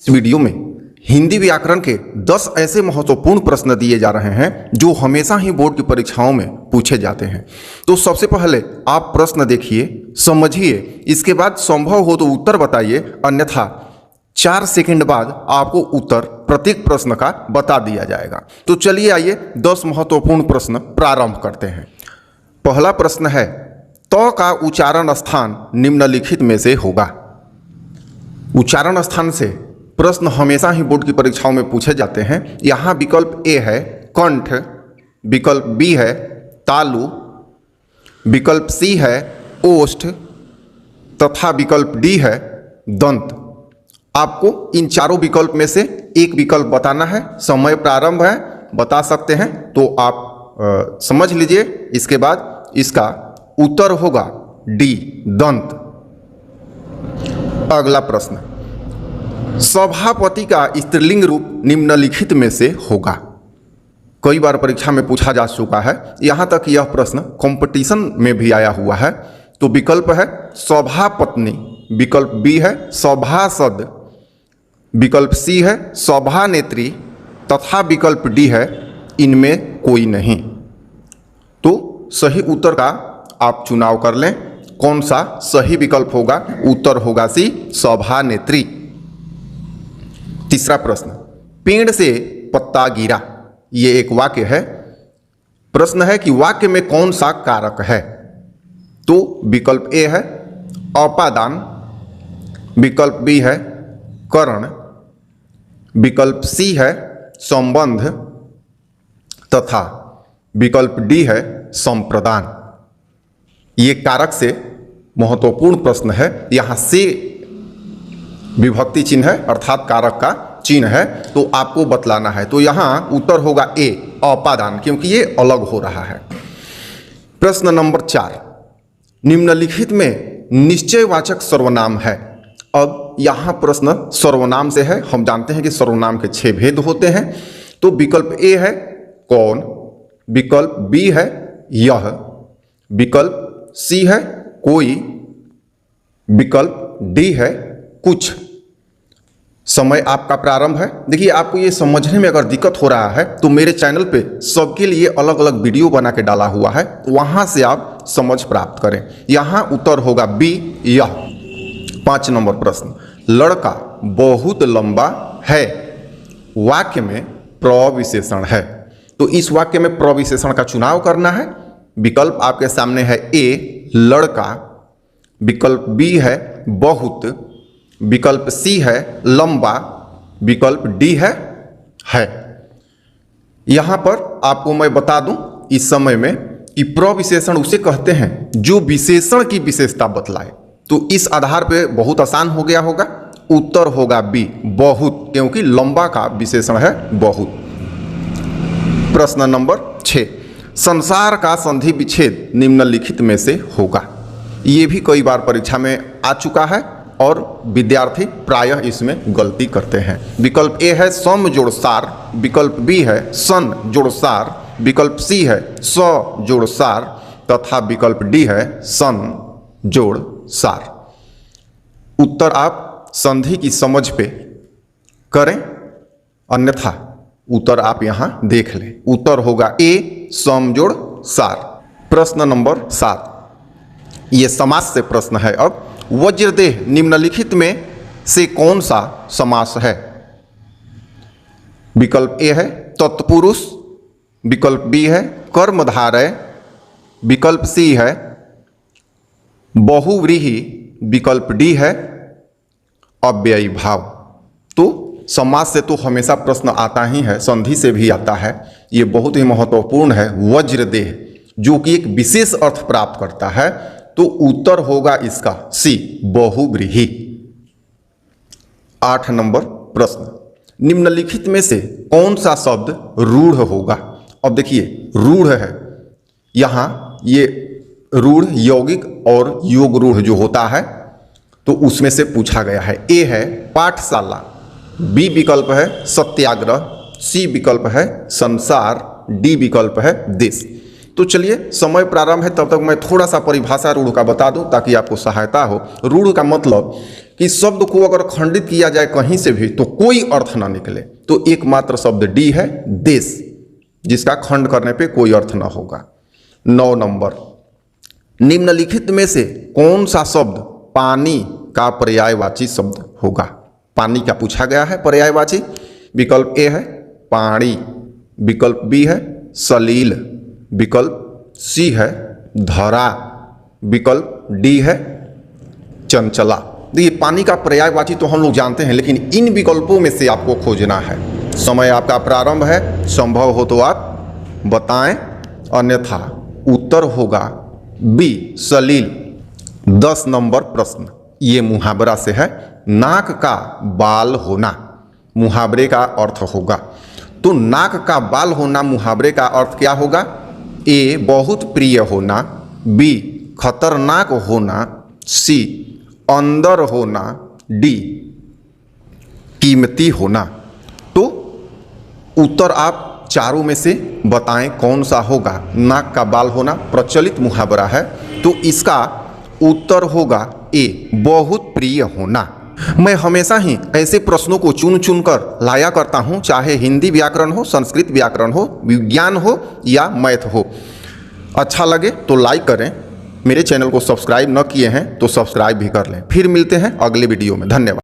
इस वीडियो में हिंदी व्याकरण के 10 ऐसे महत्वपूर्ण प्रश्न दिए जा रहे हैं जो हमेशा ही बोर्ड की परीक्षाओं में पूछे जाते हैं। तो सबसे पहले आप प्रश्न देखिए, समझिए, इसके बाद संभव हो तो उत्तर बताइए, अन्यथा 4 सेकंड बाद आपको उत्तर प्रत्येक प्रश्न का बता दिया जाएगा। तो चलिए आइए 10 महत्वपूर्ण प्रश्न प्रारंभ करते हैं। पहला प्रश्न है, त का उच्चारण स्थान निम्नलिखित में से होगा। उच्चारण स्थान से प्रश्न हमेशा ही बोर्ड की परीक्षाओं में पूछे जाते हैं। यहाँ विकल्प ए है कंठ, विकल्प बी है तालु, विकल्प सी है ओष्ठ तथा विकल्प डी है दंत। आपको इन चारों विकल्प में से एक विकल्प बताना है। समय प्रारंभ है, बता सकते हैं तो आप समझ लीजिए। इसके बाद इसका उत्तर होगा डी दंत। अगला प्रश्न, सभापति का स्त्रीलिंग रूप निम्नलिखित में से होगा। कई बार परीक्षा में पूछा जा चुका है, यहाँ तक यह प्रश्न कंपटीशन में भी आया हुआ है। तो विकल्प है सभापत्नी, विकल्प बी है सभासद, विकल्प सी है सभानेत्री तथा विकल्प डी है इनमें कोई नहीं। तो सही उत्तर का आप चुनाव कर लें, कौन सा सही विकल्प होगा। उत्तर होगा सी सभानेत्री। तीसरा प्रश्न, पेड़ से पत्ता गिरा, ये एक वाक्य है। प्रश्न है कि वाक्य में कौन सा कारक है। तो विकल्प ए है अपादान, विकल्प बी है करण, विकल्प सी है संबंध तथा विकल्प डी है संप्रदान। ये कारक से महत्वपूर्ण प्रश्न है। यहाँ से विभक्ति चिन्ह है अर्थात कारक का चिन्ह है, तो आपको बतलाना है। तो यहाँ उत्तर होगा ए अपादान, क्योंकि ये अलग हो रहा है। प्रश्न नंबर 4, निम्नलिखित में निश्चयवाचक सर्वनाम है। अब यहाँ प्रश्न सर्वनाम से है। हम जानते हैं कि सर्वनाम के 6 भेद होते हैं। तो विकल्प ए है कौन, विकल्प बी है यह, विकल्प सी है कोई, विकल्प डी है कुछ। समय आपका प्रारंभ है। देखिए, आपको ये समझने में अगर दिक्कत हो रहा है तो मेरे चैनल पे सबके लिए अलग अलग वीडियो बना के डाला हुआ है, वहां से आप समझ प्राप्त करें। यहाँ उत्तर होगा बी यह। 5 नंबर प्रश्न, लड़का बहुत लंबा है, वाक्य में प्रविशेषण है। तो इस वाक्य में प्रविशेषण का चुनाव करना है। विकल्प आपके सामने है ए लड़का, विकल्प बी है बहुत, विकल्प सी है लंबा, विकल्प डी है। यहां पर आपको मैं बता दूं इस समय में कि प्रविशेषण उसे कहते हैं जो विशेषण की विशेषता बतलाए। तो इस आधार पे बहुत आसान हो गया होगा। उत्तर होगा बी बहुत, क्योंकि लंबा का विशेषण है बहुत। प्रश्न नंबर 6, संसार का संधि विच्छेद निम्नलिखित में से होगा। ये भी कई बार परीक्षा में आ चुका है और विद्यार्थी प्रायः इसमें गलती करते हैं। विकल्प ए है सम जोड़ सार, विकल्प बी है सन जोड़ सार, विकल्प सी है स जोड़ सार तथा विकल्प डी है सन जोड़ सार। उत्तर आप संधि की समझ पे करें, अन्यथा उत्तर आप यहां देख लें। उत्तर होगा ए सम जोड़ सार। प्रश्न नंबर 7, ये समास से प्रश्न है। अब वज्रदेह निम्नलिखित में से कौन सा समास है। विकल्प ए है तत्पुरुष, विकल्प बी है कर्मधारय, विकल्प सी है बहुव्रीहि, विकल्प डी है अव्ययी भाव। तो समास से तो हमेशा प्रश्न आता ही है, संधि से भी आता है। ये बहुत ही महत्वपूर्ण है। वज्रदेह जो कि एक विशेष अर्थ प्राप्त करता है, तो उत्तर होगा इसका सी बहुव्रीहि। 8 नंबर प्रश्न, निम्नलिखित में से कौन सा शब्द रूढ़ होगा। अब देखिए, रूढ़ है, यहां ये रूढ़ यौगिक और योग रूढ़ जो होता है तो उसमें से पूछा गया है। ए है पाठशाला, बी विकल्प है सत्याग्रह, सी विकल्प है संसार, डी विकल्प है देश। तो चलिए, समय प्रारंभ है, तब तक मैं थोड़ा सा परिभाषा रूढ़ का बता दूं ताकि आपको सहायता हो। रूढ़ का मतलब कि शब्द को अगर खंडित किया जाए कहीं से भी तो कोई अर्थ ना निकले, तो एकमात्र शब्द डी है, देश, जिसका खंड करने पे कोई अर्थ ना होगा। 9 नंबर, निम्नलिखित में से कौन सा शब्द पानी का पर्यायवाची शब्द होगा? पानी का पूछा गया है पर्यायवाची। विकल्प ए है पानी, विकल्प बी है सलील, विकल्प सी है धरा, विकल्प डी है चंचला। देखिए पानी का पर्यायवाची तो हम लोग जानते हैं, लेकिन इन विकल्पों में से आपको खोजना है। समय आपका प्रारंभ है, संभव हो तो आप बताएं, अन्यथा उत्तर होगा बी सलील। 10 नंबर प्रश्न, ये मुहावरा से है, नाक का बाल होना मुहावरे का अर्थ होगा। तो नाक का बाल होना मुहावरे का अर्थ क्या होगा? ए बहुत प्रिय होना, बी खतरनाक होना, सी अंदर होना, डी कीमती होना। तो उत्तर आप चारों में से बताएं कौन सा होगा। नाक का बाल होना प्रचलित मुहावरा है, तो इसका उत्तर होगा ए बहुत प्रिय होना। मैं हमेशा ही ऐसे प्रश्नों को चुन चुन कर लाया करता हूं, चाहे हिंदी व्याकरण हो, संस्कृत व्याकरण हो, विज्ञान हो या मैथ हो। अच्छा लगे तो लाइक करें, मेरे चैनल को सब्सक्राइब न किए हैं तो सब्सक्राइब भी कर लें। फिर मिलते हैं अगले वीडियो में। धन्यवाद।